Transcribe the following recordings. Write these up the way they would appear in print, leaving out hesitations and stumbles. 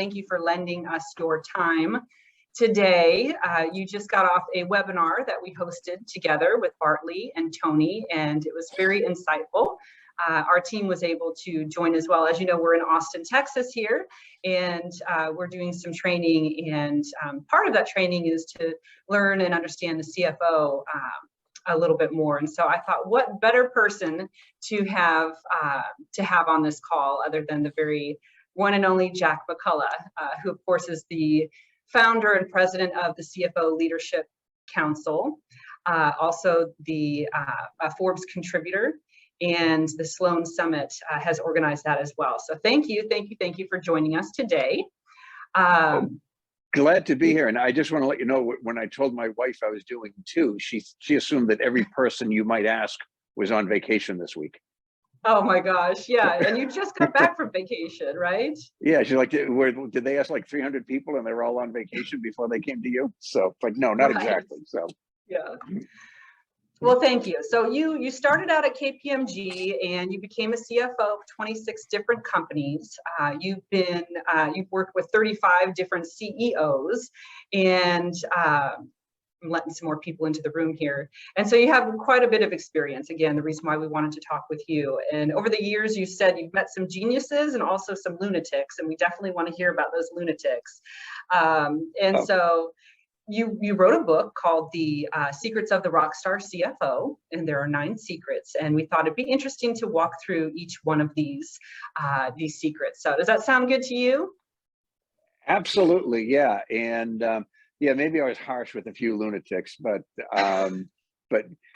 thank you for lending us your time today. You just got off a webinar that we hosted together with Bartley and Tony, and it was very insightful. Our team was able to join as well. As you know, we're in Austin, Texas here, and we're doing some training, and part of that training is to learn and understand the CFO a little bit more. And so I thought, what better person to have on this call other than the very one and only Jack McCullough, who of course is the founder and president of the CFO Leadership Council, also the Forbes contributor, and the Sloan Summit has organized that as well. So thank you for joining us today. Glad to be here. And I just want to let you know, when I told my wife I was doing two, she assumed that every person you might ask was on vacation this week. Oh my gosh, yeah. And you just got back from vacation, right? Yeah, she's like, did they ask like 300 people and they were all on vacation before they came to you? So, like, no, not exactly. So, yeah. Well, thank you. So you started out at KPMG and you became a CFO of 26 different companies. You've worked with 35 different CEOs, and I'm letting some more people into the room here. And so you have quite a bit of experience. Again, the reason why we wanted to talk with you. And over the years, you said you've met some geniuses and also some lunatics, and we definitely want to hear about those lunatics. So you wrote a book called The Secrets of the Rockstar CFO, and there are 9 secrets. And we thought it'd be interesting to walk through each one of these secrets. So does that sound good to you? Absolutely, yeah. And yeah, maybe I was harsh with a few lunatics, but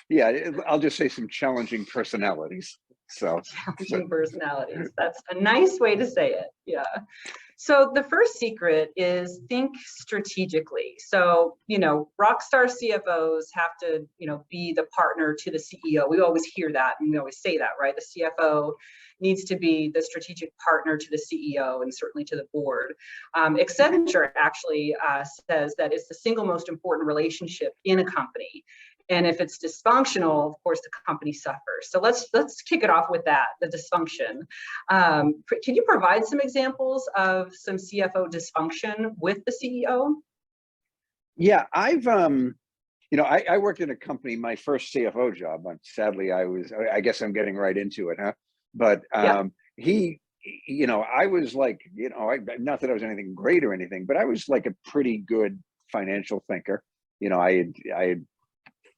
yeah, I'll just say some challenging personalities. So challenging personalities. That's a nice way to say it. Yeah. So the first secret is think strategically. So, rockstar CFOs have to, be the partner to the CEO. We always hear that, and we always say that, right? The CFO needs to be the strategic partner to the CEO and certainly to the board. Accenture actually says that it's the single most important relationship in a company. And if it's dysfunctional, of course, the company suffers. So let's kick it off with that, the dysfunction. Can you provide some examples of some CFO dysfunction with the CEO? Yeah, I worked in a company, my first CFO job. Sadly, I guess I'm getting right into it, huh? But I was like, not that I was anything great or anything, but I was like a pretty good financial thinker. I had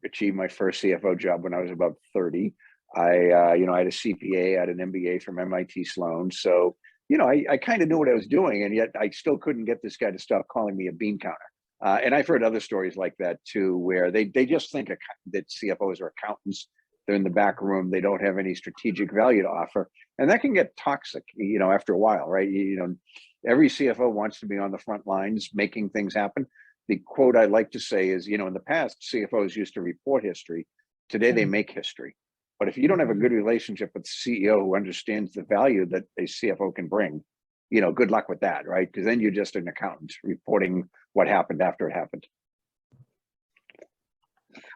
achieved my first CFO job when I was about 30. I had a CPA, I had an MBA from MIT Sloan. So, I kind of knew what I was doing, and yet I still couldn't get this guy to stop calling me a bean counter. And I've heard other stories like that too, where they just think that CFOs are accountants. They're in the back room. They don't have any strategic value to offer. And that can get toxic, after a while, right? Every CFO wants to be on the front lines, making things happen. The quote I like to say is, in the past, CFOs used to report history. Today, they make history. But if you don't have a good relationship with the CEO who understands the value that a CFO can bring, good luck with that, right? Because then you're just an accountant reporting what happened after it happened.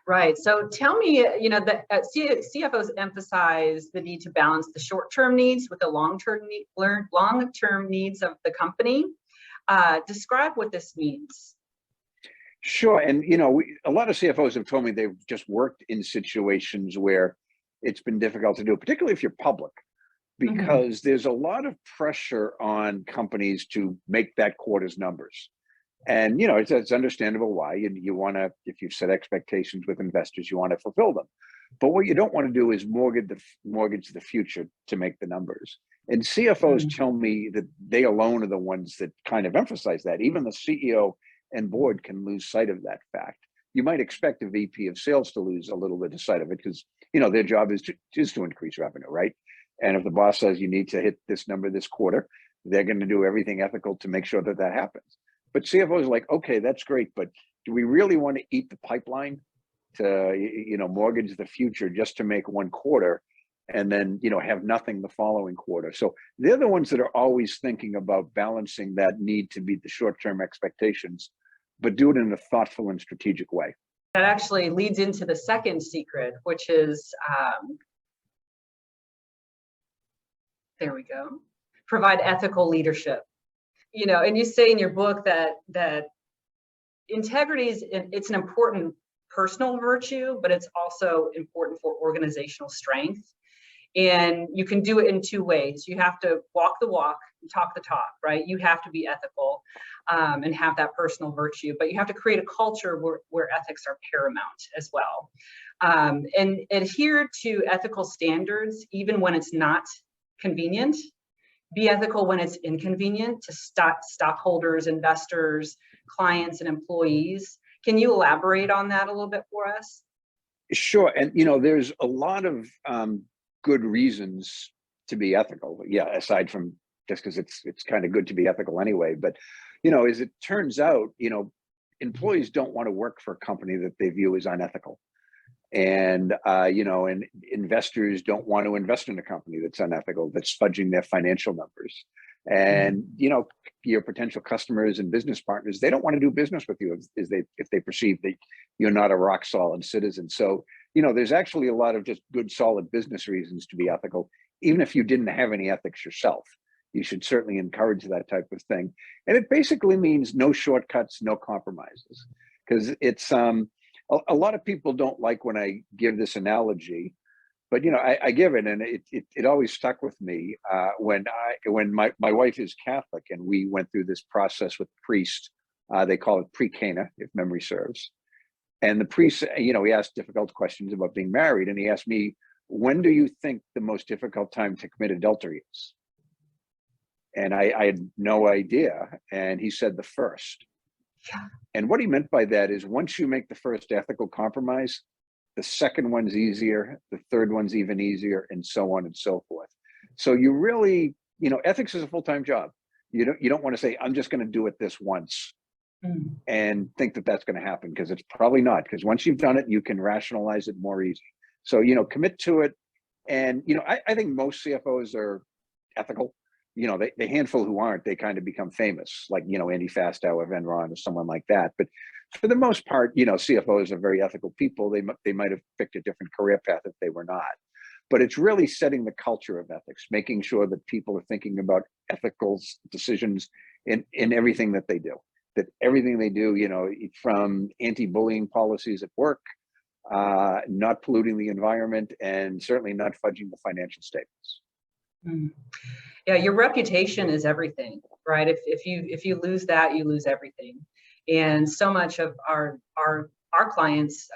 Right. So tell me, that CFOs emphasize the need to balance the short-term needs with the long-term needs of the company. Describe what this means. Sure. And, a lot of CFOs have told me they've just worked in situations where it's been difficult to do, particularly if you're public, because there's a lot of pressure on companies to make that quarter's numbers. And, it's understandable why. You want to, if you've set expectations with investors, you want to fulfill them. But what you don't want to do is mortgage the future to make the numbers. And CFOs tell me that they alone are the ones that kind of emphasize that. Even the CEO and board can lose sight of that fact. You might expect a VP of sales to lose a little bit of sight of it because, their job is to increase revenue, right? And if the boss says you need to hit this number this quarter, they're going to do everything ethical to make sure that happens. But CFOs are like, okay, that's great, but do we really want to eat the pipeline to, mortgage the future just to make one quarter and then, have nothing the following quarter? So they're the ones that are always thinking about balancing that need to meet the short-term expectations, but do it in a thoughtful and strategic way. That actually leads into the second secret, which is, there we go, provide ethical leadership. and you say in your book that integrity it's an important personal virtue, but it's also important for organizational strength. And you can do it in two ways. You have to walk the walk and talk the talk, right? You have to be ethical and have that personal virtue, but you have to create a culture where ethics are paramount as well. And adhere to ethical standards, even when it's not convenient. Be ethical when it's inconvenient to stockholders, investors, clients, and employees. Can you elaborate on that a little bit for us? Sure. And, there's a lot of good reasons to be ethical. Yeah, aside from just because it's kind of good to be ethical anyway. But, as it turns out, employees don't want to work for a company that they view as unethical. And, and investors don't want to invest in a company that's unethical, that's fudging their financial numbers. And, your potential customers and business partners, they don't want to do business with you if they perceive that you're not a rock solid citizen. So, there's actually a lot of just good, solid business reasons to be ethical, even if you didn't have any ethics yourself. You should certainly encourage that type of thing. And it basically means no shortcuts, no compromises, because it's, a lot of people don't like when I give this analogy, but I give it, and it always stuck with me when my wife is Catholic, and we went through this process with the priest. They call it pre-Cana, if memory serves. And the priest, he asked difficult questions about being married, and he asked me, "When do you think the most difficult time to commit adultery is?" And I had no idea, and he said the first. Yeah. And what he meant by that is once you make the first ethical compromise, the second one's easier, the third one's even easier, and so on and so forth. So you really, ethics is a full-time job. You don't want to say, I'm just going to do it this once and think that that's going to happen, because it's probably not, because once you've done it, you can rationalize it more easy. So, commit to it. And, I think most CFOs are ethical. The handful who aren't, they kind of become famous, like, Andy Fastow of Enron or someone like that. But for the most part, CFOs are very ethical people. They might have picked a different career path if they were not. But it's really setting the culture of ethics, making sure that people are thinking about ethical decisions in everything that they do. That everything they do, from anti-bullying policies at work, not polluting the environment, and certainly not fudging the financial statements. Yeah, your reputation is everything, right? If you lose that, you lose everything. And so much of our clients,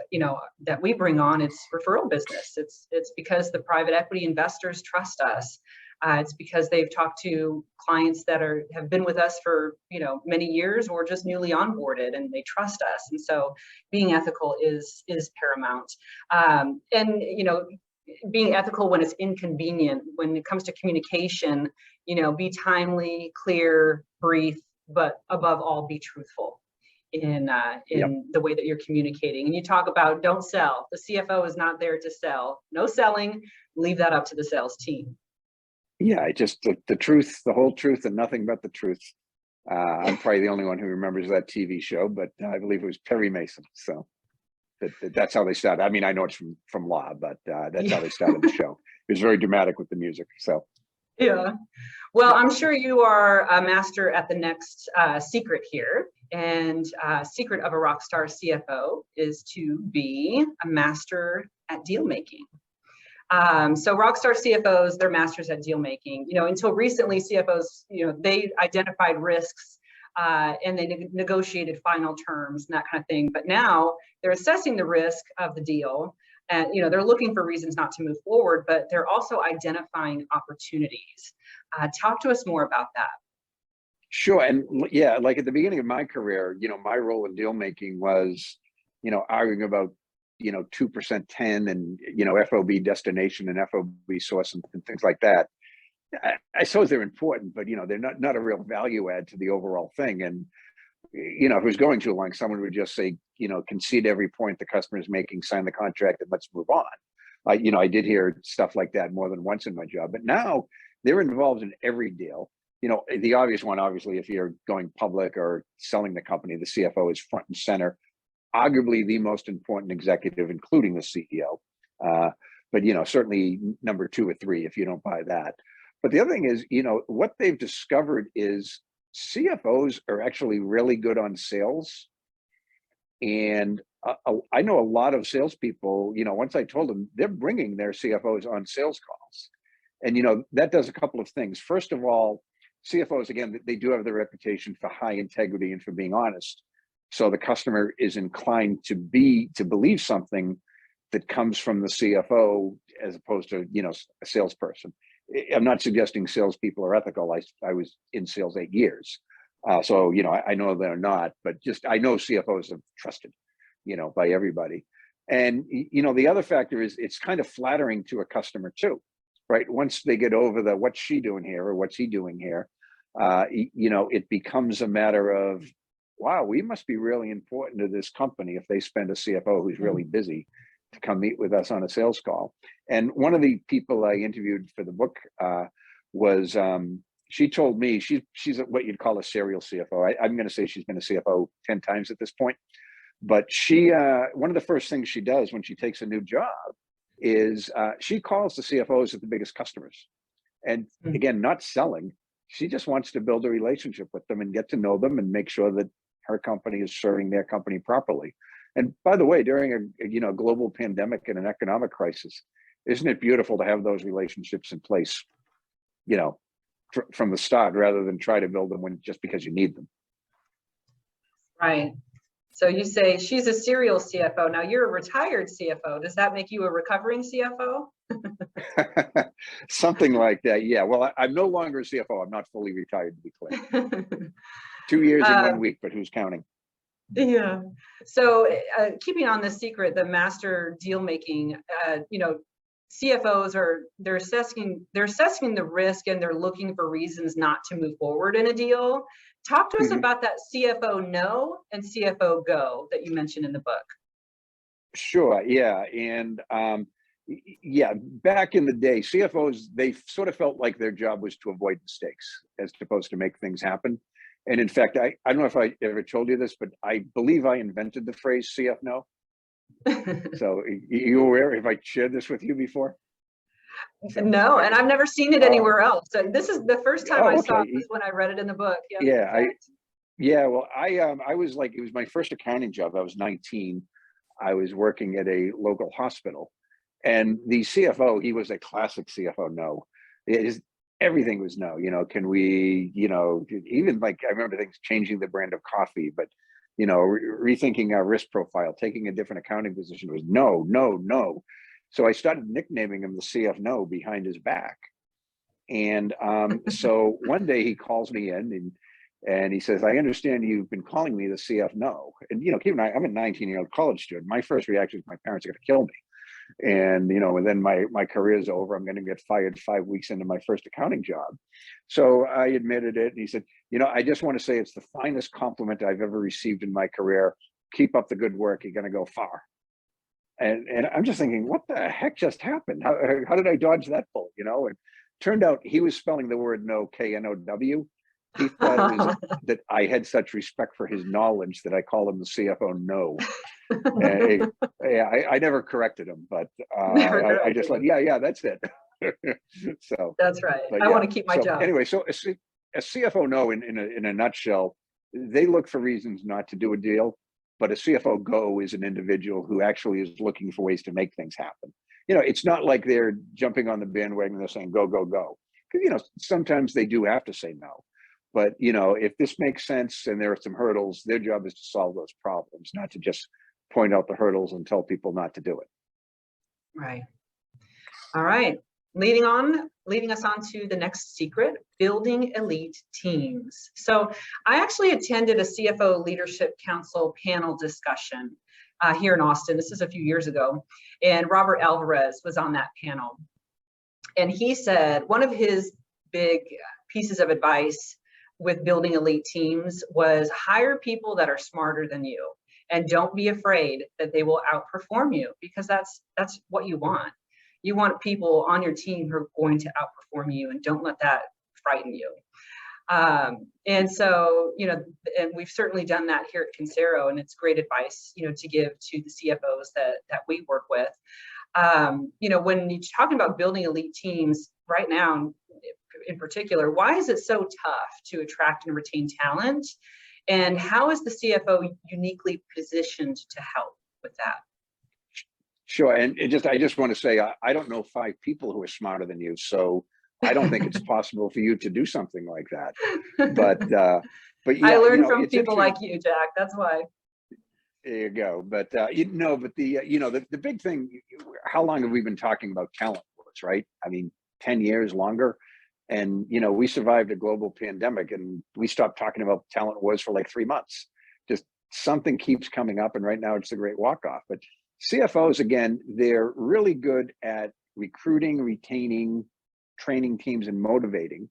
that we bring on, it's referral business. It's because the private equity investors trust us. It's because they've talked to clients that have been with us for many years, or just newly onboarded, and they trust us. And so being ethical is paramount. And being ethical when it's inconvenient, when it comes to communication, be timely, clear, brief, but above all, be truthful in the way that you're communicating. And you talk about don't sell. The CFO is not there to sell. No selling. Leave that up to the sales team. Yeah, just the truth, the whole truth, and nothing but the truth. I'm probably the only one who remembers that TV show, but I believe it was Perry Mason. So that's how they started. I mean, I know it's from Law, but that's how they started the show. It was very dramatic with the music. So yeah. Well, I'm sure you are a master at the next secret here. And secret of a rockstar CFO is to be a master at deal making. So rockstar CFOs, they're masters at deal making. Until recently, CFOs, they identified risks and they negotiated final terms and that kind of thing. But now they're assessing the risk of the deal, and they're looking for reasons not to move forward, but they're also identifying opportunities. Talk to us more about that. Sure. And yeah, like at the beginning of my career, my role in deal making was, arguing about 2% 10 and FOB destination and FOB source and things like that. I suppose they're important, but they're not a real value add to the overall thing. And if it was going too long, someone would just say, concede every point the customer is making, sign the contract, and let's move on. I did hear stuff like that more than once in my job, but now they're involved in every deal. The obvious one, obviously, if you're going public or selling the company, the CFO is front and center, arguably the most important executive, including the CEO. But certainly number 2 or 3 if you don't buy that. But the other thing is, what they've discovered is CFOs are actually really good on sales. And I know a lot of salespeople, once I told them, they're bringing their CFOs on sales calls. And, that does a couple of things. First of all, CFOs, again, they do have the reputation for high integrity and for being honest. So the customer is inclined to believe something that comes from the CFO as opposed to, a salesperson. I'm not suggesting salespeople are ethical. I was in sales 8 years. So, I know they're not, but just, I know CFOs are trusted, by everybody. And, the other factor is it's kind of flattering to a customer too, right? Once they get over the, what's she doing here or what's he doing here, it becomes a matter of, wow, we must be really important to this company if they spend a CFO who's really busy to come meet with us on a sales call. And one of the people I interviewed for the book was, she told me she's what you'd call a serial CFO. I'm going to say she's been a CFO 10 times at this point. But she, one of the first things she does when she takes a new job is she calls the CFOs at the biggest customers. And again, not selling. She just wants to build a relationship with them and get to know them and make sure that her company is serving their company properly. And by the way, during a global pandemic and an economic crisis, isn't it beautiful to have those relationships in place, from the start, rather than try to build them just because you need them. Right. So you say she's a serial CFO. Now you're a retired CFO. Does that make you a recovering CFO? Something like that. Yeah. Well, I'm no longer a CFO. I'm not fully retired, to be clear. 2 years and 1 week, but who's counting? Yeah. So keeping on the secret, the master deal making, CFOs they're assessing the risk and they're looking for reasons not to move forward in a deal. Talk to us about that CFO no and CFO go that you mentioned in the book. Sure. Yeah. And back in the day, CFOs, they sort of felt like their job was to avoid mistakes as opposed to make things happen. And in fact, I don't know if I ever told you this, but I believe I invented the phrase CF no. So you aware, have I shared this with you before? No, and I've never seen it anywhere else. So this is the first time I saw it was when I read it in the book. Well, I was like, it was my first accounting job. I was 19. I was working at a local hospital, and the CFO, he was a classic CFO no. Everything was no. Can we, even like, I remember things changing the brand of coffee, but rethinking our risk profile, taking a different accounting position was no, no, no. So I started nicknaming him the CF no behind his back. And so one day he calls me in and he says, I understand you've been calling me the CF no. And, keep in mind, I'm a 19-year-old college student. My first reaction is my parents are going to kill me. And, and then my career is over. I'm going to get fired 5 weeks into my first accounting job. So I admitted it. And he said, I just want to say it's the finest compliment I've ever received in my career. Keep up the good work. You're going to go far. And I'm just thinking, what the heck just happened? How did I dodge that bullet? And turned out he was spelling the word no, K-N-O-W. He thought it was that I had such respect for his knowledge that I called him the CFO no. I never corrected him, but I just like, that's it. So that's right. I want to keep my job. Anyway, so a CFO no, in a nutshell, they look for reasons not to do a deal, but a CFO go is an individual who actually is looking for ways to make things happen. It's not like they're jumping on the bandwagon and they're saying go, go, go. Because sometimes they do have to say no. But if this makes sense and there are some hurdles, their job is to solve those problems, not to just point out the hurdles and tell people not to do it. Right. All right. Leading us on to the next secret, building elite teams. So I actually attended a CFO Leadership Council panel discussion here in Austin. This is a few years ago. And Robert Alvarez was on that panel. And he said one of his big pieces of advice with building elite teams was hire people that are smarter than you. And don't be afraid that they will outperform you, because that's what you want. You want people on your team who are going to outperform you, and don't let that frighten you. And so, and we've certainly done that here at Consero, and it's great advice, to give to the CFOs that we work with. When you're talking about building elite teams right now, in particular, why is it so tough to attract and retain talent? And how is the CFO uniquely positioned to help with that? Sure. And I just want to say, I don't know 5 people who are smarter than you. So I don't think it's possible for you to do something like that. But yeah, I learned from people like you, Jack. That's why. There you go. But the big thing, how long have we been talking about talent wars, right? I mean, 10 years longer. And, we survived a global pandemic and we stopped talking about talent wars for like 3 months. Just something keeps coming up. And right now it's the great walk-off. But CFOs, again, they're really good at recruiting, retaining, training teams, and motivating.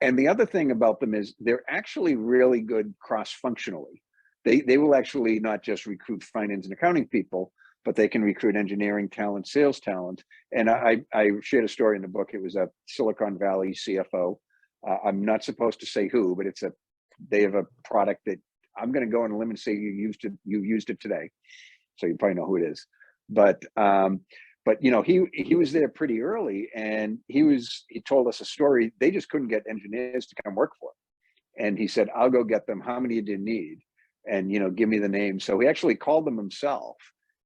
And the other thing about them is they're actually really good cross-functionally. They will actually not just recruit finance and accounting people, but they can recruit engineering talent, sales talent. And I shared a story in the book. It was a Silicon Valley CFO. I'm not supposed to say who, but they have a product that I'm going to go on a limb and say you used it today. So you probably know who it is. But he was there pretty early, and he told us a story. They just couldn't get engineers to come work for him. And he said, I'll go get them. How many do you need? And, give me the name. So he actually called them himself.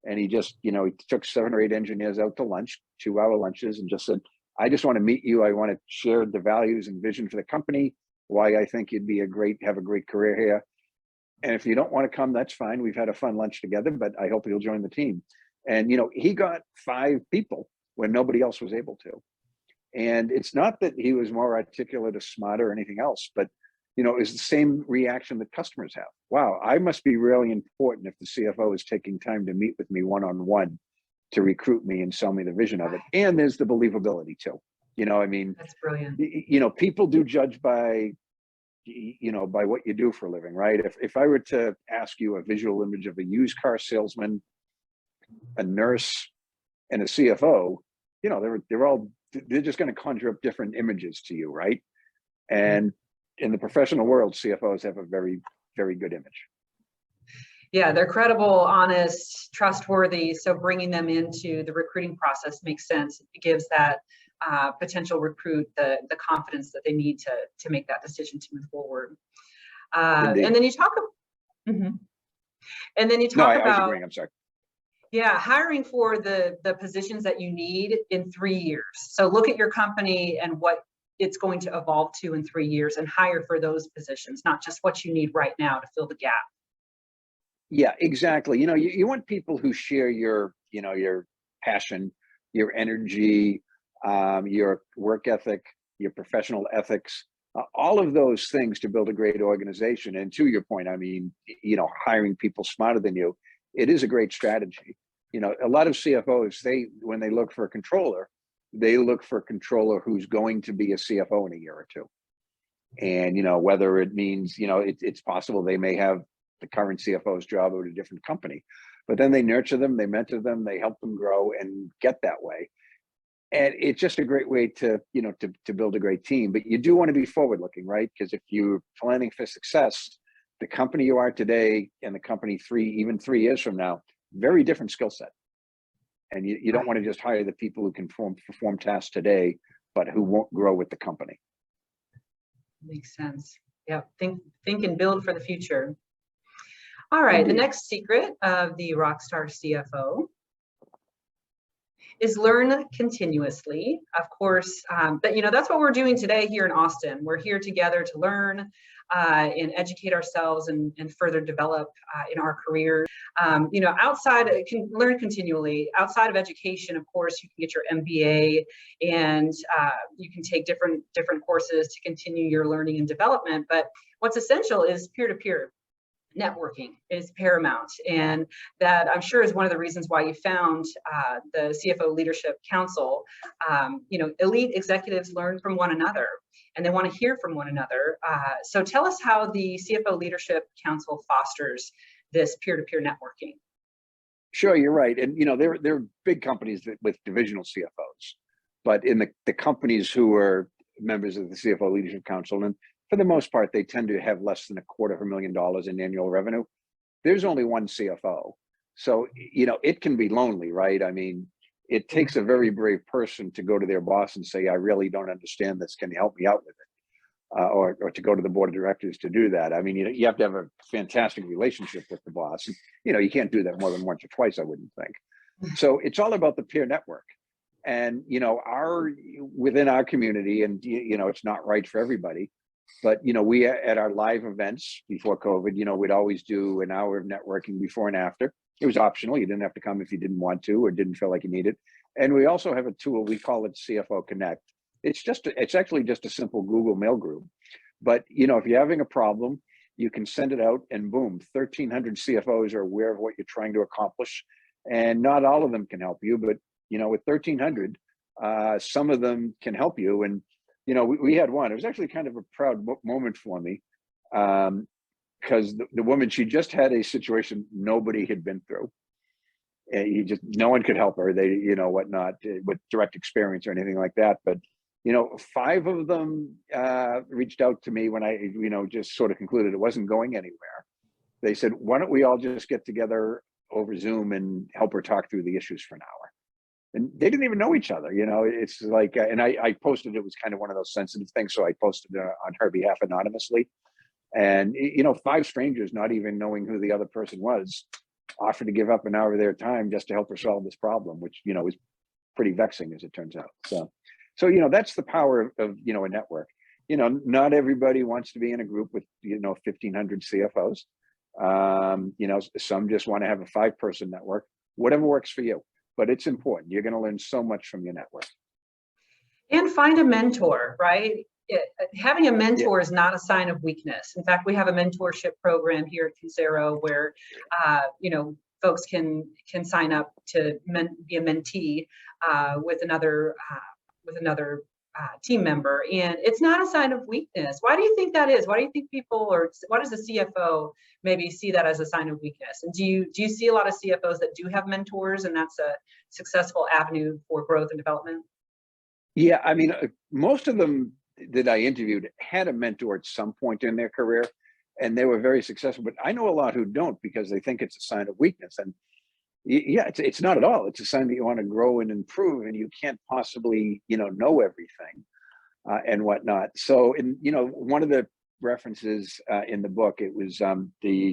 And he just, he took 7 or 8 engineers out to lunch, 2-hour lunches, and just said, I just want to meet you. I want to share the values and vision for the company, why I think you'd be have a great career here. And if you don't want to come, that's fine. We've had a fun lunch together, but I hope you'll join the team. And, he got 5 people when nobody else was able to. And it's not that he was more articulate or smarter or anything else, but, it's the same reaction that customers have. Wow, I must be really important if the CFO is taking time to meet with me one-on-one to recruit me and sell me the vision of it. And there's the believability too. That's brilliant. People do judge by what you do for a living, right? If I were to ask you a visual image of a used car salesman, a nurse, and a CFO, they're just going to conjure up different images to you, right? And in the professional world, CFOs have a very, very good image. Yeah, they're credible, honest, trustworthy. So bringing them into the recruiting process makes sense. It gives that potential recruit the confidence that they need to make that decision to move forward. And then you talk. Mm-hmm. And then you talk about. I was agreeing. I'm sorry. Yeah, hiring for the positions that you need in 3 years. So look at your company and what it's going to evolve to in 3 years, and hire for those positions, not just what you need right now to fill the gap. Yeah, exactly. You want people who share your passion, your energy, your work ethic, your professional ethics, all of those things to build a great organization. And to your point, I mean, hiring people smarter than you, it is a great strategy. A lot of CFOs, when they look for a controller, they look for a controller who's going to be a CFO in a year or 2. And, whether it means, it's possible they may have the current CFO's job at a different company, but then they nurture them, they mentor them, they help them grow and get that way. And it's just a great way to build a great team. But you do want to be forward looking, right? Because if you're planning for success, the company you are today and the company 3 years from now, very different skill set. And you don't want to just hire the people who can perform tasks today, but who won't grow with the company. Makes sense. Yeah, think and build for the future. All right, Indeed. The next secret of the Rockstar CFO is learn continuously. Of course, but that's what we're doing today here in Austin. We're here together to learn and educate ourselves and further develop in our careers. Learn continually. Outside of education, of course, you can get your MBA, and you can take different courses to continue your learning and development. But what's essential is peer-to-peer. Networking is paramount, and that I'm sure is one of the reasons why you found the CFO Leadership Council. Elite executives learn from one another, and they want to hear from one another. So tell us how the CFO Leadership Council fosters this peer-to-peer networking. Sure, you're right, and there are big companies with divisional CFOs, but in the companies who are members of the CFO Leadership Council, and for the most part, they tend to have less than $250,000 in annual revenue. There's only one CFO. So, it can be lonely, right? I mean, it takes a very brave person to go to their boss and say, I really don't understand this. Can you help me out with it? Or to go to the board of directors to do that. I mean, you have to have a fantastic relationship with the boss. You can't do that more than once or twice, I wouldn't think. So it's all about the peer network. And, within our community, and, it's not right for everybody, but, we at our live events before COVID, we'd always do an hour of networking before and after. It was optional. You didn't have to come if you didn't want to or didn't feel like you needed. And we also have a tool, we call it CFO Connect. It's actually just a simple Google Mail group. But, if you're having a problem, you can send it out and boom, 1,300 CFOs are aware of what you're trying to accomplish. And not all of them can help you, but, with 1,300, some of them can help you. And, we had one, it was actually kind of a proud moment for me. Because the woman, she just had a situation nobody had been through. And no one could help her. They, whatnot, with direct experience or anything like that. But, 5 of them reached out to me when I, just sort of concluded it wasn't going anywhere. They said, why don't we all just get together over Zoom and help her talk through the issues for an hour? And they didn't even know each other. It's like, and I posted, it was kind of one of those sensitive things. So I posted on her behalf anonymously. And, 5 strangers, not even knowing who the other person was, offered to give up an hour of their time just to help her solve this problem, which, is pretty vexing as it turns out. So, that's the power of, a network. Not everybody wants to be in a group with, 1,500 CFOs. Some just want to have a 5-person network, whatever works for you, but it's important. You're going to learn so much from your network. And find a mentor, right? Having a mentor is not a sign of weakness. In fact, we have a mentorship program here at Consero where, folks can sign up to be a mentee with another team member, and it's not a sign of weakness. Why do you think that is? Why do you think people, or why does the CFO maybe see that as a sign of weakness? And do you see a lot of CFOs that do have mentors, and that's a successful avenue for growth and development? Yeah, I mean, most of them that I interviewed had a mentor at some point in their career, and they were very successful. But I know a lot who don't because they think it's a sign of weakness. And yeah, it's not at all. It's a sign that you want to grow and improve, and you can't possibly, know everything and whatnot. So, one of the references in the book, it was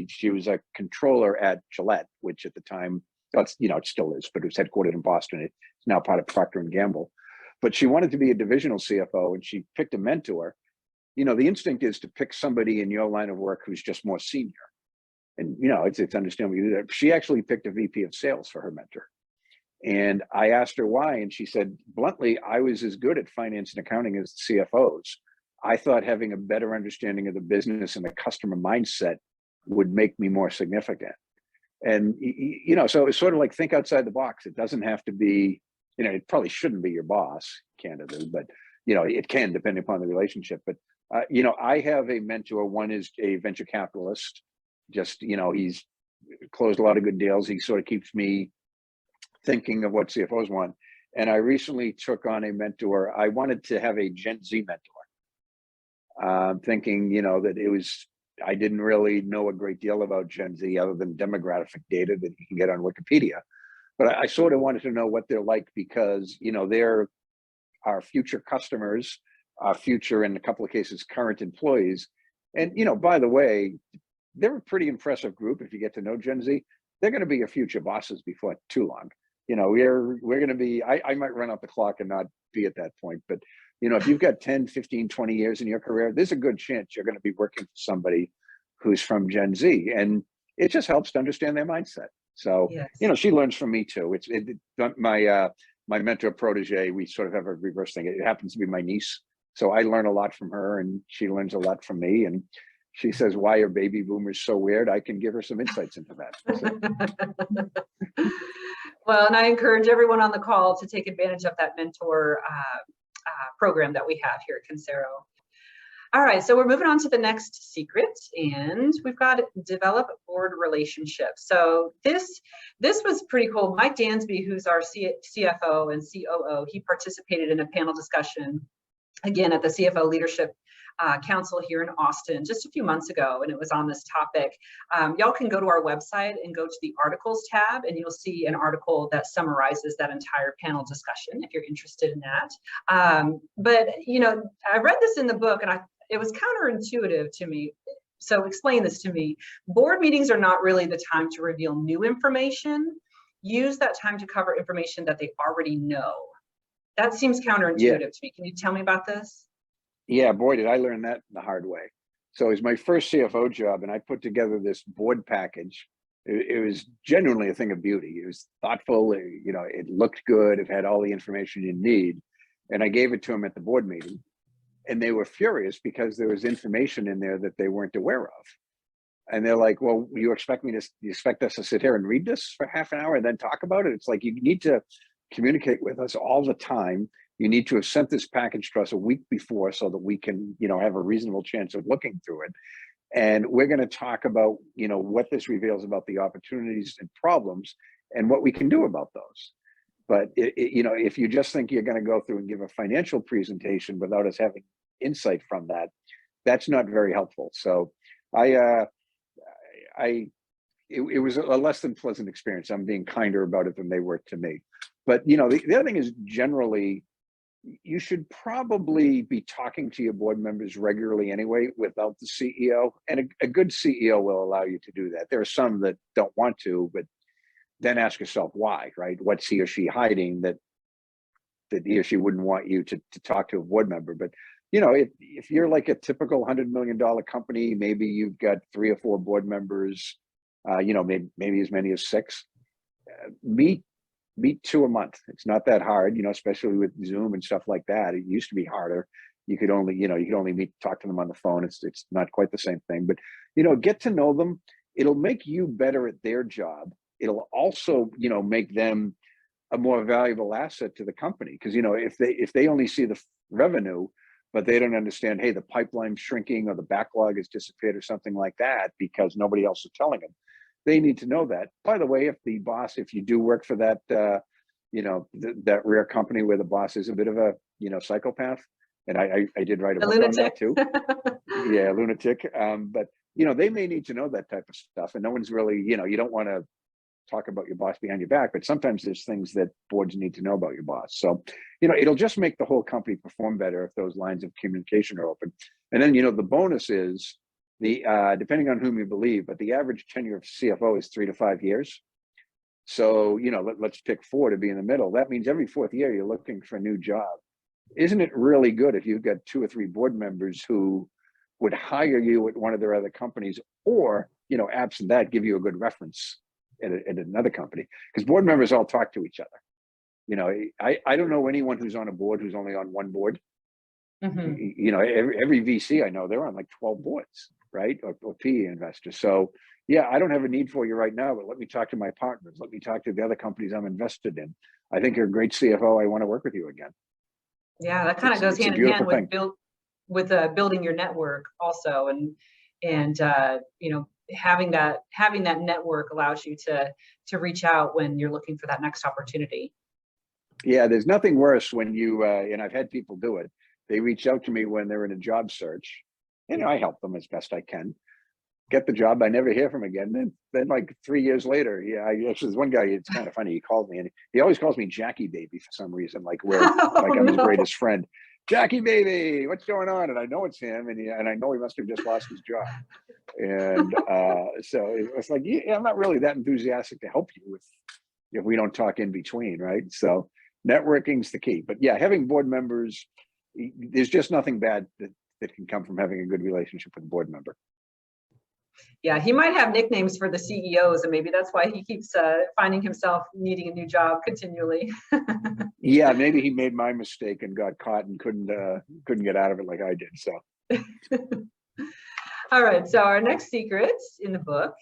she was a controller at Gillette, which at the time, it still is, but it was headquartered in Boston. It's now part of Procter and Gamble. But she wanted to be a divisional CFO, and she picked a mentor. The instinct is to pick somebody in your line of work who's just more senior. And, it's understandable you do that. She actually picked a VP of sales for her mentor. And I asked her why, and she said, bluntly, I was as good at finance and accounting as the CFOs. I thought having a better understanding of the business and the customer mindset would make me more significant. And, so it's sort of like think outside the box. It doesn't have to be, it probably shouldn't be your boss, candidly, but, it can depending upon the relationship. But, I have a mentor. One is a venture capitalist. Just, he's closed a lot of good deals. He sort of keeps me thinking of what CFOs want. And I recently took on a mentor. I wanted to have a Gen Z mentor, thinking, that I didn't really know a great deal about Gen Z other than demographic data that you can get on Wikipedia. But I sort of wanted to know what they're like because, they're our future customers, our future, in a couple of cases, current employees. And, by the way, they're a pretty impressive group. If you get to know Gen Z, they're going to be your future bosses before too long. We're going to be, I might run out the clock and not be at that point. But, if you've got 10, 15, 20 years in your career, there's a good chance you're going to be working for somebody who's from Gen Z. And it just helps to understand their mindset. So, yes. She learns from me too. My mentor protege, we sort of have a reverse thing. It happens to be my niece. So I learn a lot from her and she learns a lot from me. And she says, why are baby boomers so weird? I can give her some insights into that. So. Well, and I encourage everyone on the call to take advantage of that mentor program that we have here at Consero. All right, so we're moving on to the next secret, and we've got develop board relationships. So this was pretty cool. Mike Dansby, who's our CFO and COO, he participated in a panel discussion again, at the CFO Leadership Council here in Austin just a few months ago, and it was on this topic. Y'all can go to our website and go to the articles tab, and you'll see an article that summarizes that entire panel discussion if you're interested in that. But you know, I read this in the book, and it was counterintuitive to me. So explain this to me. Board meetings are not really the time to reveal new information. Use that time to cover information that they already know. That seems counterintuitive to me. Can you tell me about this? Yeah, boy, did I learn that the hard way. So it was my first CFO job, and I put together this board package. It was genuinely a thing of beauty. It was thoughtful, you know, it looked good, it had all the information you need. And I gave it to them at the board meeting, and they were furious because there was information in there that they weren't aware of. And they're like, well, you expect us to sit here and read this for half an hour and then talk about it? It's like, you need to communicate with us all the time. You need to have sent this package to us a week before so that we can, you know, have a reasonable chance of looking through it. And we're going to talk about, you know, what this reveals about the opportunities and problems and what we can do about those. But, you know, if you just think you're going to go through and give a financial presentation without us having insight from that, that's not very helpful. So it was a less than pleasant experience. I'm being kinder about it than they were to me. But, you know, the other thing is, generally, you should probably be talking to your board members regularly anyway without the CEO. And a good CEO will allow you to do that. There are some that don't want to, but then ask yourself why, right? What's he or she hiding that he or she wouldn't want you to talk to a board member? But, you know, if you're like a typical $100 million company, maybe you've got 3 or 4 board members, you know, maybe as many as 6, meet 2 a month. It's not that hard, you know, especially with Zoom and stuff like that. It used to be harder. You could only talk to them on the phone. It's not quite the same thing, but, you know, get to know them. It'll make you better at their job. It'll also, you know, make them a more valuable asset to the company. Because, you know, if they only see the revenue, but they don't understand, hey, the pipeline's shrinking or the backlog has disappeared or something like that because nobody else is telling them. They need to know that. By the way, if you do work for that, you know, that rare company where the boss is a bit of a, you know, psychopath, and I did write a book on that too. Yeah, lunatic. But, you know, they may need to know that type of stuff, and no one's really, you know, you don't want to talk about your boss behind your back, but sometimes there's things that boards need to know about your boss. So, you know, it'll just make the whole company perform better if those lines of communication are open. And then, you know, the bonus is, depending on whom you believe, but the average tenure of CFO is 3 to 5 years. So, you know, let's pick 4 to be in the middle. That means every 4th year you're looking for a new job. Isn't it really good if you've got 2 or 3 board members who would hire you at one of their other companies, or, you know, absent that, give you a good reference at another company? Because board members all talk to each other. You know, I don't know anyone who's on a board who's only on one board. Mm-hmm. You know, every VC I know, they're on like 12 boards, right? Or PE investors. So yeah, I don't have a need for you right now, but let me talk to my partners. Let me talk to the other companies I'm invested in. I think you're a great CFO. I want to work with you again. Yeah, that kind of goes hand in hand with building your network also, and you know, having that network allows you to reach out when you're looking for that next opportunity. Yeah, there's nothing worse when you and I've had people do it. They reach out to me when they're in a job search, and I help them as best I can. Get the job, I never hear from him again. Then like 3 years later, actually there's one guy, it's kind of funny, he called me, and he always calls me Jackie Baby for some reason, like I'm his greatest friend. Jackie Baby, what's going on? And I know it's him, and I know he must have just lost his job. And so it's like, yeah, I'm not really that enthusiastic to help you if we don't talk in between, right? So networking's the key. But yeah, having board members, there's just nothing bad that can come from having a good relationship with a board member. Yeah, he might have nicknames for the CEOs, and maybe that's why he keeps finding himself needing a new job continually. Yeah, maybe he made my mistake and got caught and couldn't get out of it like I did. So. All right, so our next secrets in the book: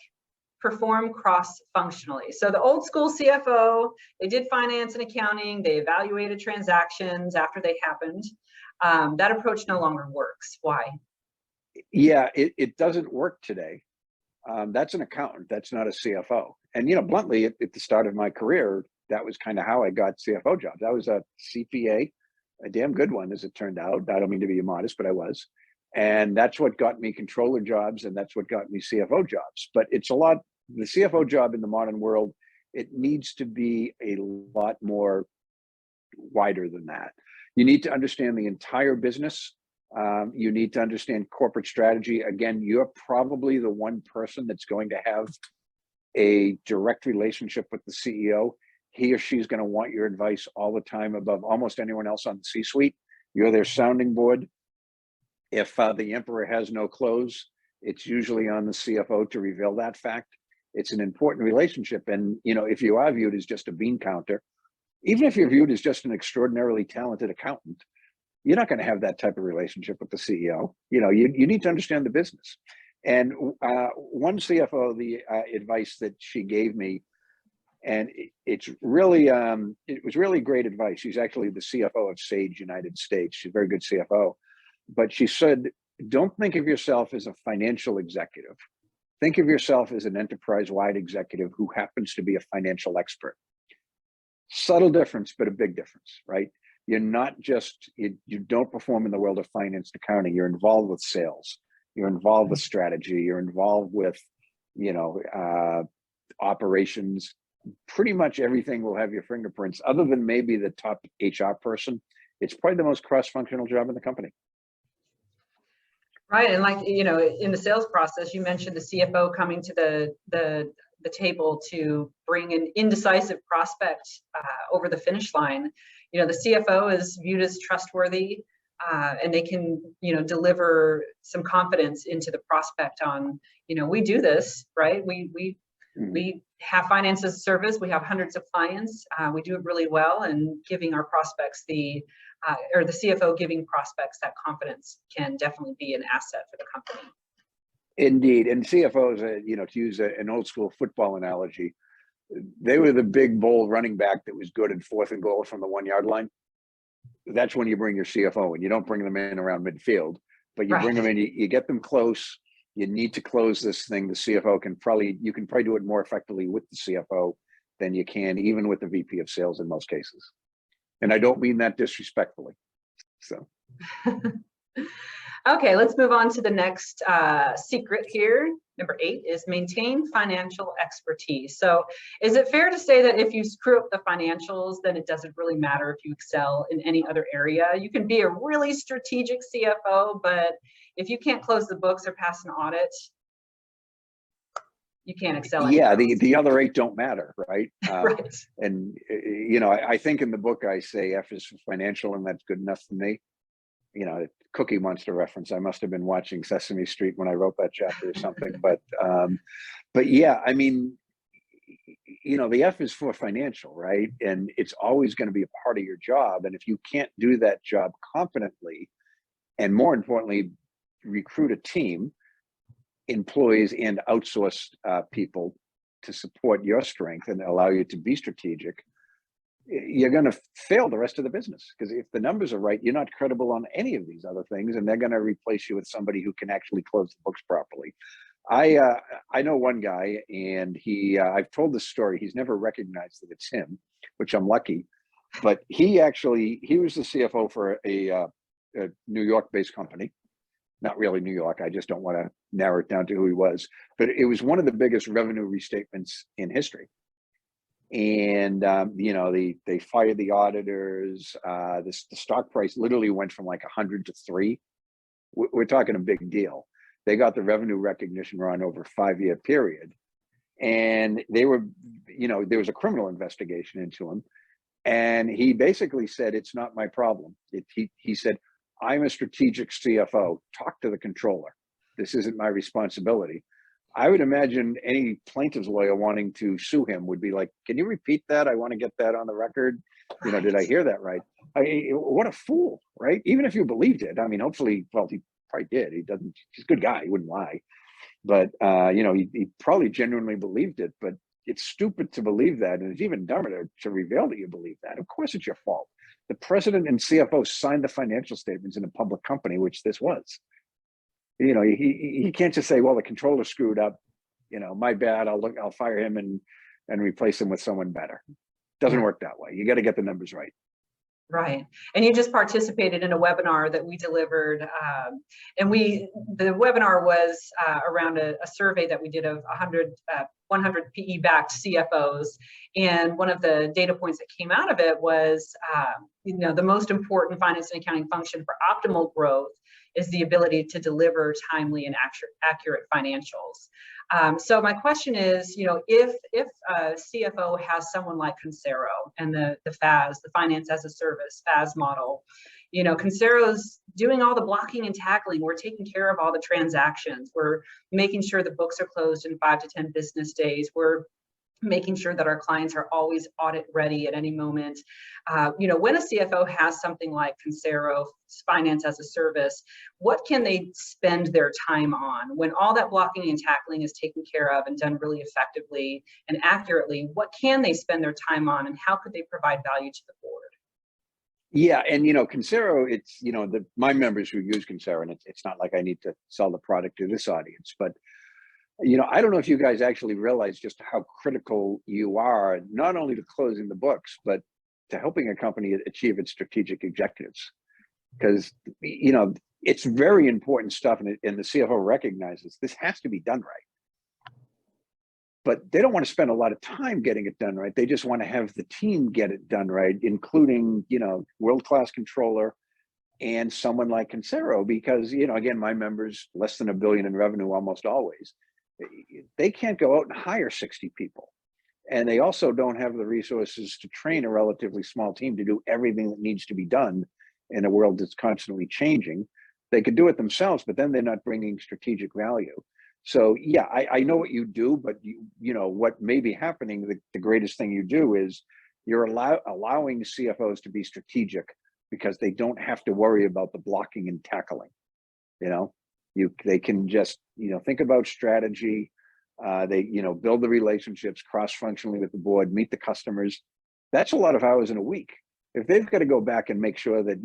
perform cross-functionally. So the old school CFO, they did finance and accounting, they evaluated transactions after they happened. That approach no longer works. Why? Yeah, it doesn't work today. That's an accountant. That's not a CFO. And, you know, bluntly, at the start of my career, that was kind of how I got CFO jobs. I was a CPA a damn good one, as it turned out. I don't mean to be immodest, but I was. And that's what got me controller jobs, and that's what got me CFO jobs. But it's a lot, the CFO job in the modern world, it needs to be a lot more wider than that. You need to understand the entire business. You need to understand corporate strategy. Again, you're probably the one person that's going to have a direct relationship with the CEO. He or she's going to want your advice all the time above almost anyone else on the C-suite. You're their sounding board. If the emperor has no clothes, it's usually on the CFO to reveal that fact. It's an important relationship. And, you know, if you are viewed as just a bean counter, even if you're viewed as just an extraordinarily talented accountant, you're not going to have that type of relationship with the CEO. You know, you need to understand the business. And one CFO, the advice that she gave me, and it was really great advice. She's actually the CFO of Sage United States. She's a very good CFO. But she said, don't think of yourself as a financial executive. Think of yourself as an enterprise-wide executive who happens to be a financial expert. Subtle difference, but a big difference, right? You're not just, you don't perform in the world of finance and accounting. You're involved with sales. You're involved with strategy. You're involved with, you know, operations. Pretty much everything will have your fingerprints, other than maybe the top HR person. It's probably the most cross-functional job in the company. Right, and like, you know, in the sales process, you mentioned the CFO coming to the table to bring an indecisive prospect over the finish line. You know, the CFO is viewed as trustworthy, and they can, you know, deliver some confidence into the prospect on, you know, we do this, right? We have finance as a service. We have hundreds of clients. We do it really well, and giving our prospects or the CFO giving prospects that confidence can definitely be an asset for the company. Indeed. And CFOs, you know, to use an old school football analogy, they were the big, bold running back that was good at 4th and goal from the 1-yard line. That's when you bring your CFO in. You don't bring them in around midfield, but you bring them in, you get them close. You need to close this thing. The CFO you can probably do it more effectively with the CFO than you can even with the VP of sales in most cases. And I don't mean that disrespectfully. So. Okay, let's move on to the next secret here. Number 8 is maintain financial expertise. So is it fair to say that if you screw up the financials, then it doesn't really matter if you excel in any other area? You can be a really strategic CFO, but if you can't close the books or pass an audit, you can't excel. Yeah, the other 8 don't matter, right? Right. And, you know, I think in the book I say F is for financial, and that's good enough for me. You know, Cookie Monster reference. I must have been watching Sesame Street when I wrote that chapter or something. But yeah, I mean, you know, the F is for financial, right? And it's always going to be a part of your job. And if you can't do that job competently, and more importantly, recruit a team, employees and outsource people to support your strength and allow you to be strategic, you're going to fail the rest of the business. Because if the numbers are right, you're not credible on any of these other things, and they're going to replace you with somebody who can actually close the books properly. I know one guy, and I've told this story. He's never recognized that it's him, which I'm lucky. But he was the CFO for a New York-based company. Not really New York. I just don't want to narrow it down to who he was. But it was one of the biggest revenue restatements in history. And, you know, they fired the auditors. The stock price literally went from like 100 to 3. We're talking a big deal. They got the revenue recognition wrong over a 5-year period. And they were, you know, there was a criminal investigation into him. And he basically said, it's not my problem. He said, I'm a strategic CFO. Talk to the controller. This isn't my responsibility. I would imagine any plaintiff's lawyer wanting to sue him would be like, can you repeat that? I want to get that on the record. You know, did I hear that right? What a fool, right? Even if you believed it. I mean, hopefully, well, he probably did. He's a good guy. He wouldn't lie. But, you know, he probably genuinely believed it. But it's stupid to believe that. And it's even dumber to reveal that you believe that. Of course, it's your fault. The president and CFO signed the financial statements in a public company, which this was. You know, he can't just say, well, the controller screwed up, you know, my bad, I'll fire him and replace him with someone better. Doesn't work that way. You got to get the numbers right. Right. And you just participated in a webinar that we delivered. And the webinar was around a survey that we did of 100 PE-backed CFOs. And one of the data points that came out of it was, the most important finance and accounting function for optimal growth is the ability to deliver timely and accurate financials. So my question is, if a CFO has someone like Consero and the FAS, the Finance as a Service, FAS model, Consero's doing all the blocking and tackling. We're taking care of all the transactions. We're making sure the books are closed in 5 to 10 business days. We're making sure that our clients are always audit ready at any moment. When a CFO has something like Consero, Finance as a Service, what can they spend their time on? When all that blocking and tackling is taken care of and done really effectively and accurately, what can they spend their time on, and how could they provide value to the board? Yeah, and Consero, it's my members who use Consero, and it's not like I need to sell the product to this audience, but I don't know if you guys actually realize just how critical you are, not only to closing the books, but to helping a company achieve its strategic objectives. Because, it's very important stuff, and the CFO recognizes this has to be done right. But they don't want to spend a lot of time getting it done right. They just want to have the team get it done right, including, world-class controller and someone like Consero, because, again, my members, less than $1 billion in revenue almost always. They can't go out and hire 60 people. And they also don't have the resources to train a relatively small team to do everything that needs to be done in a world that's constantly changing. They could do it themselves, but then they're not bringing strategic value. So yeah, I know what you do, but what may be happening, the greatest thing you do is you're allowing CFOs to be strategic because they don't have to worry about the blocking and tackling. They can just think about strategy. They build the relationships cross-functionally with the board, meet the customers. That's a lot of hours in a week. If they've got to go back and make sure that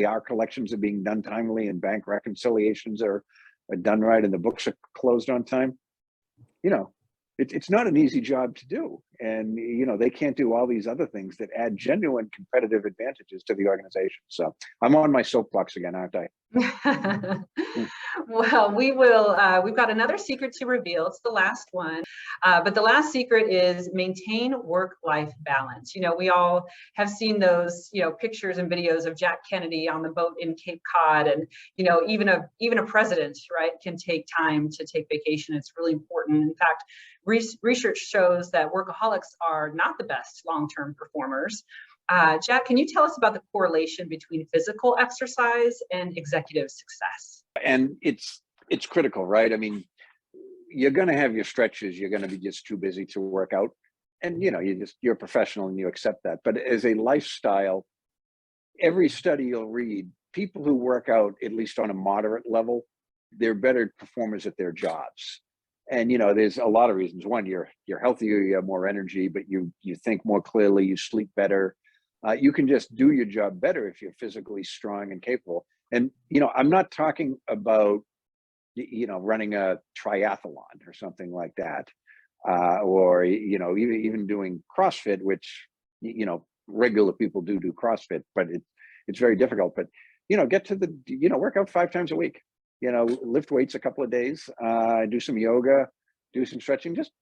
AR collections are being done timely and bank reconciliations are done right and the books are closed on time, it's not an easy job to do. And they can't do all these other things that add genuine competitive advantages to the organization. So I'm on my soapbox again, aren't I? Well, we've got another secret to reveal. It's the last one. But the last secret is maintain work-life balance. We all have seen those, pictures and videos of Jack Kennedy on the boat in Cape Cod. And, even a president, right, can take time to take vacation. It's really important. In fact, research shows that workaholics are not the best long-term performers. Jack, can you tell us about the correlation between physical exercise and executive success? And it's critical, right? I mean, you're going to have your stretches. You're going to be just too busy to work out, and you're a professional and you accept that. But as a lifestyle, every study you'll read, people who work out at least on a moderate level, they're better performers at their jobs. And there's a lot of reasons. One, you're healthier, you have more energy, but you think more clearly, you sleep better. You can just do your job better if you're physically strong and capable. And I'm not talking about running a triathlon or something like that, or even doing CrossFit, which regular people do CrossFit, but it's very difficult. But get to the work out 5 times a week. Lift weights a couple of days, do some yoga, do some stretching, just,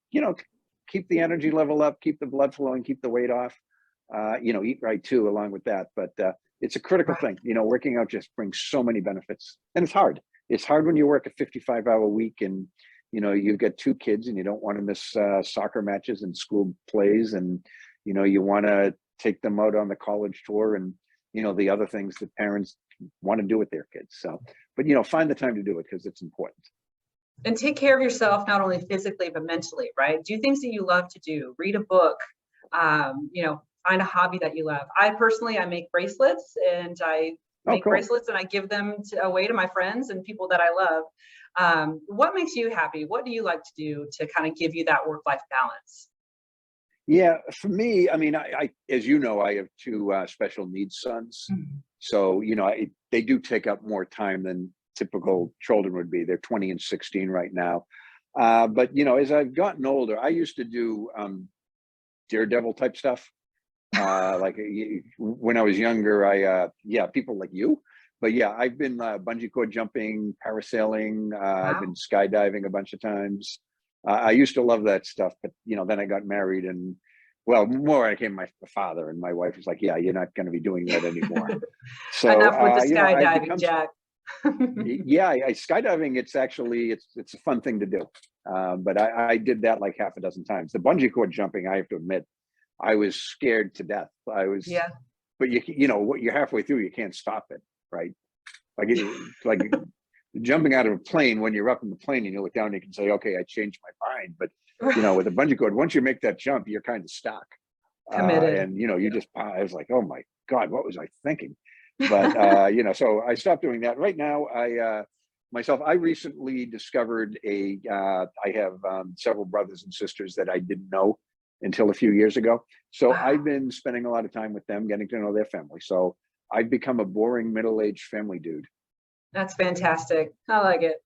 keep the energy level up, keep the blood flowing, keep the weight off, eat right too, along with that. But it's a critical thing. Working out just brings so many benefits, and it's hard. It's hard when you work a 55-hour week and, you've got 2 kids and you don't want to miss soccer matches and school plays. And, you want to take them out on the college tour and, the other things that parents want to do with their kids. So, but, find the time to do it because it's important. And take care of yourself, not only physically, but mentally, right? Do things that you love to do, read a book, find a hobby that you love. I make bracelets, and I make bracelets and I give them away to my friends and people that I love. What makes you happy? What do you like to do to kind of give you that work-life balance? Yeah, for me, I mean, I as you know, I have 2 special needs sons. Mm-hmm. So, they do take up more time than typical children would be. They're 20 and 16 right now. But, as I've gotten older, I used to do daredevil type stuff. Like when I was younger, yeah, people like you, but yeah, I've been bungee cord jumping, parasailing. I've Wow. been skydiving a bunch of times. I used to love that stuff, but then I got married, and well, more I became my father, and my wife was like, "Yeah, you're not going to be doing that anymore." So Enough with the I've skydiving, become, Jack. yeah, skydiving. It's a fun thing to do, but I did that like half a dozen times. The bungee cord jumping, I have to admit, I was scared to death. Yeah. But what, you're halfway through, you can't stop it, right? Like jumping out of a plane, when you're up in the plane and you look down, you can say, okay, I changed my mind. But with a bungee cord, once you make that jump, you're kind of stuck. Committed. And you just, I was like, oh my God, what was I thinking? But so I stopped doing that. Right now, I recently discovered I have several brothers and sisters that I didn't know until a few years ago. So I've been spending a lot of time with them, getting to know their family. So I've become a boring middle-aged family dude. That's fantastic. I like it.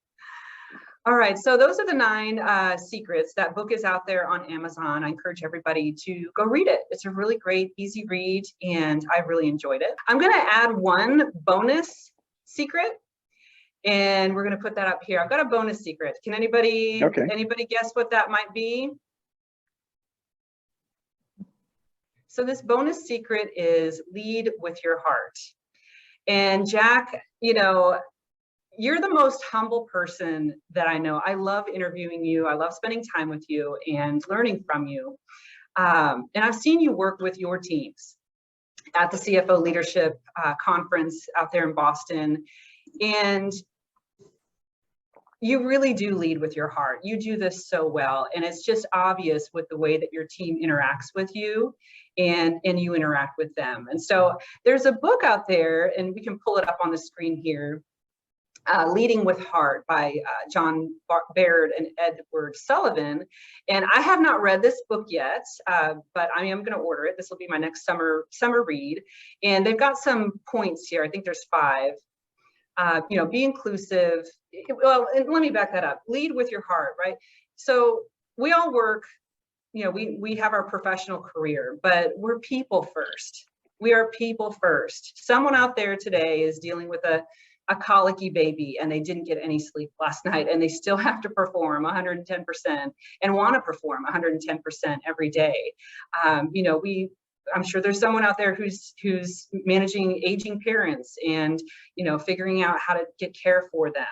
All right, so those are the 9 secrets. That book is out there on Amazon. I encourage everybody to go read it. It's a really great, easy read, and I really enjoyed it. I'm going to add one bonus secret, and we're going to put that up here. I've got a bonus secret. Can anybody guess what that might be? So this bonus secret is lead with your heart. And Jack, you're the most humble person that I know. I love interviewing you. I love spending time with you and learning from you. And I've seen you work with your teams at the CFO Leadership Conference out there in Boston. And you really do lead with your heart. You do this so well. And it's just obvious with the way that your team interacts with you and you interact with them. And so there's a book out there, and we can pull it up on the screen here. Leading with Heart by John Baird and Edward Sullivan. And I have not read this book yet, but I am going to order it. This will be my next summer read. And they've got some points here. I think there's 5. Be inclusive. Well, and let me back that up. Lead with your heart, right? So we all work, we have our professional career, but we're people first. We are people first. Someone out there today is dealing with a colicky baby, and they didn't get any sleep last night, and they still have to perform 110% and want to perform 110% every day. I'm sure there's someone out there who's managing aging parents and figuring out how to get care for them.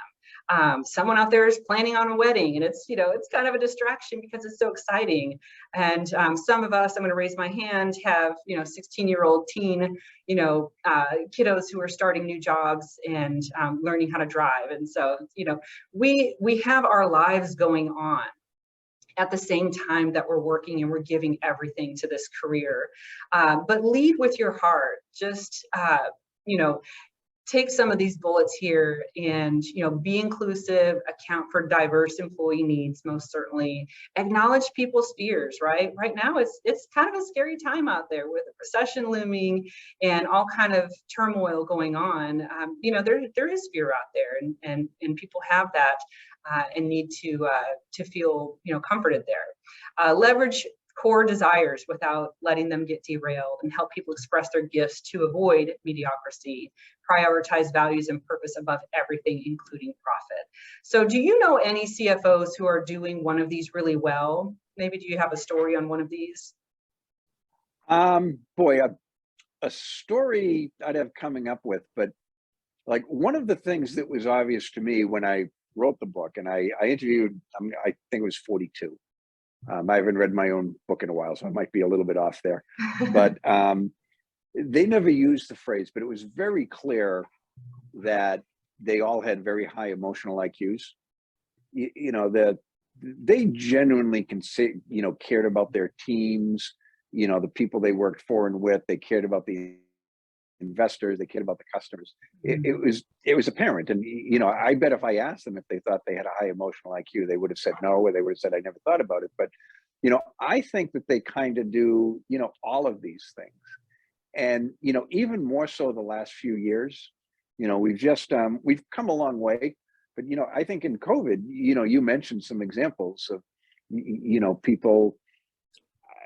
Someone out there is planning on a wedding, and it's kind of a distraction because it's so exciting. And some of us, I'm going to raise my hand, have 16-year-old teen kiddos who are starting new jobs and learning how to drive. And so we have our lives going on at the same time that we're working and we're giving everything to this career. But lead with your heart. Just take some of these bullets here and be inclusive, account for diverse employee needs, most certainly acknowledge people's fears. Right now it's kind of a scary time out there with a recession looming and all kind of turmoil going on. There is fear out there, and people have that and need to feel comforted there. Leverage core desires without letting them get derailed, and help people express their gifts to avoid mediocrity. Prioritize values and purpose above everything, including profit. So do you know any CFOs who are doing one of these really well? Maybe do you have a story on one of these? Boy, a story I'd have coming up with, but like one of the things that was obvious to me when I wrote the book, and I interviewed, I think it was 42. I haven't read my own book in a while, so I might be a little bit off there. But they never used the phrase, but it was very clear that they all had very high emotional IQs. That they genuinely cared about their teams, the people they worked for and with. They cared about the investors, they cared about the customers. It was apparent. And I bet if I asked them if they thought they had a high emotional IQ, they would have said no, or they would have said I never thought about it. But I think that they kind of do all of these things. And even more so the last few years, we've come a long way. But I think in COVID, you mentioned some examples of people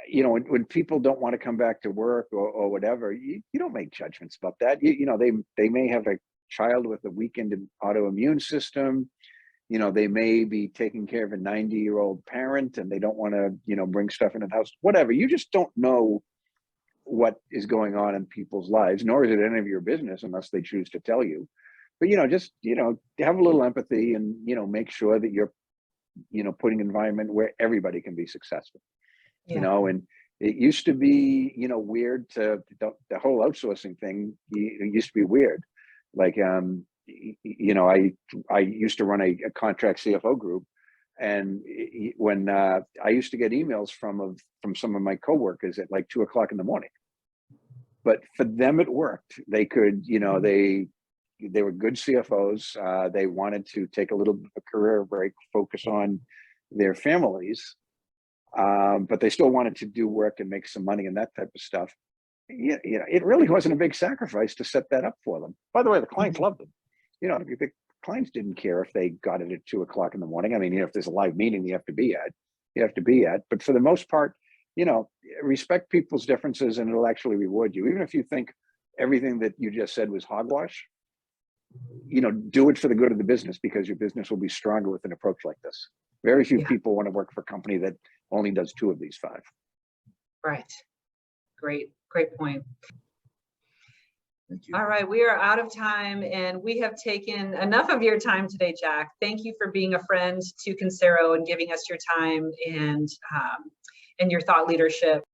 you know, when people don't want to come back to work or whatever, you don't make judgments about that. You know, they may have a child with a weakened autoimmune system. You know, they may be taking care of a 90-year-old parent and they don't want to, you know, bring stuff into the house, whatever. You just don't know what is going on in people's lives, nor is it any of your business unless they choose to tell you. But, you know, just, you know, have a little empathy and, you know, make sure that you're, you know, putting an environment where everybody can be successful, you know. And it used to be, you know, weird to the whole outsourcing thing. It used to be weird. Like, you know, I used to run a contract CFO group, and when I used to get emails from some of my coworkers at like 2 o'clock in the morning, but for them it worked. They could, you know, they were good CFOs. They wanted to take a little bit of a career break, focus on their families, but they still wanted to do work and make some money and that type of stuff. Yeah, you know, it really wasn't a big sacrifice to set that up for them. By the way, the clients loved them. You know, the clients didn't care if they got it at 2 o'clock in the morning. I mean, you know, if there's a live meeting you have to be at. But for the most part, you know, respect people's differences and it'll actually reward you. Even if you think everything that you just said was hogwash, you know, do it for the good of the business, because your business will be stronger with an approach like this. Very few people want to work for a company that only does 2 of these 5. Right. Great point. All right, we are out of time and we have taken enough of your time today, Jack. Thank you for being a friend to Consero and giving us your time and your thought leadership.